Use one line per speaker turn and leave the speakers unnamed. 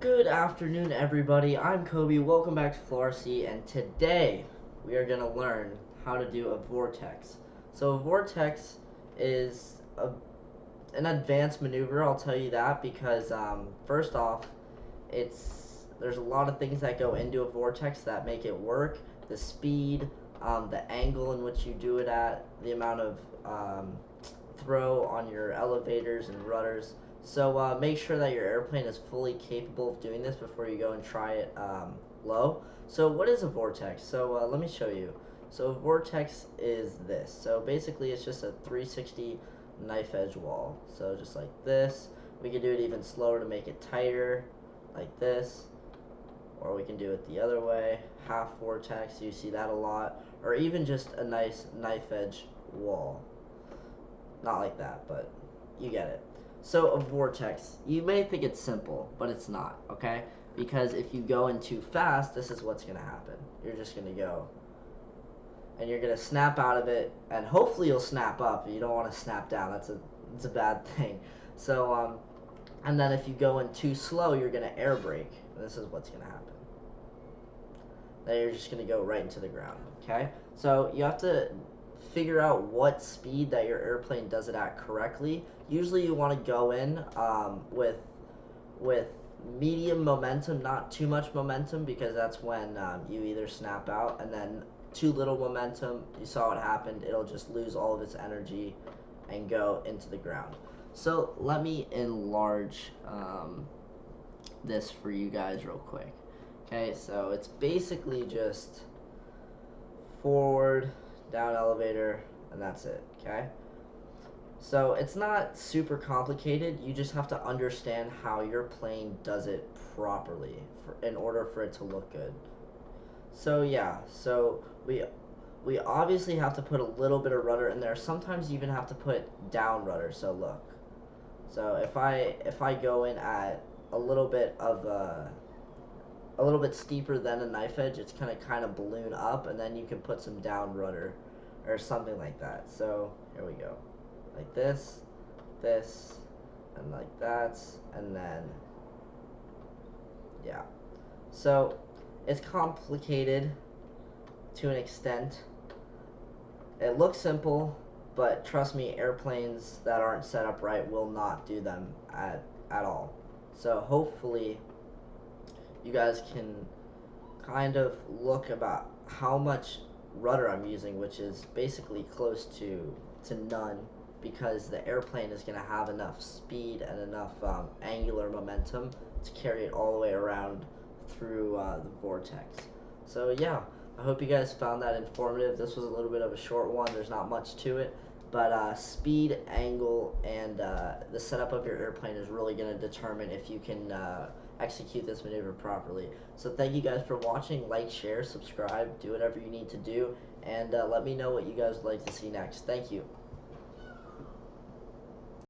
Good afternoon, everybody. I'm Kobe. Welcome back to FloRc, and today we are going to learn how to do a vortex. So a vortex is an advanced maneuver, I'll tell you that, because first off, there's a lot of things that go into a vortex that make it work. The speed, the angle in which you do it at, the amount of throw on your elevators and rudders. So make sure that your airplane is fully capable of doing this before you go and try it low. So what is a vortex? So let me show you. So a vortex is this. So basically it's just a 360 knife edge wall. So just like this. We can do it even slower to make it tighter, like this. Or we can do it the other way, half vortex, you see that a lot. Or even just a nice knife edge wall. Not like that, but you get it. So a vortex, you may think it's simple, but it's not, okay? Because if you go in too fast, this is what's going to happen. You're just going to go, and you're going to snap out of it, and hopefully you'll snap up. You don't want to snap down. It's a bad thing. So, and then if you go in too slow, you're going to air brake, and this is what's going to happen. Then you're just going to go right into the ground, okay? So you have to figure out what speed that your airplane does it at correctly. Usually you want to go in with medium momentum, not too much momentum, because that's when you either snap out, and then too little momentum, you saw what happened, it'll just lose all of its energy and go into the ground. So let me enlarge this for you guys real quick. Okay, so it's basically just forward, down elevator, and that's it, okay? So it's not super complicated. You just have to understand how your plane does it properly in order for it to look good. So yeah, so we obviously have to put a little bit of rudder in there. Sometimes you even have to put down rudder. So look, so if I go in at a little bit steeper than a knife edge, it's gonna kind of balloon up, and then you can put some down rudder or something like that. So here we go, like this, and like that, and then yeah. So it's complicated to an extent. It looks simple, but trust me, airplanes that aren't set up right will not do them at all. So hopefully you guys can kind of look about how much rudder I'm using, which is basically close to none, because the airplane is going to have enough speed and enough angular momentum to carry it all the way around through the vortex. So yeah, I hope you guys found that informative. This was a little bit of a short one. There's not much to it, but speed, angle, and the setup of your airplane is really going to determine if you can execute this maneuver properly. So thank you guys for watching. Like, share, subscribe, do whatever you need to do, and let me know what you guys would like to see next. Thank you.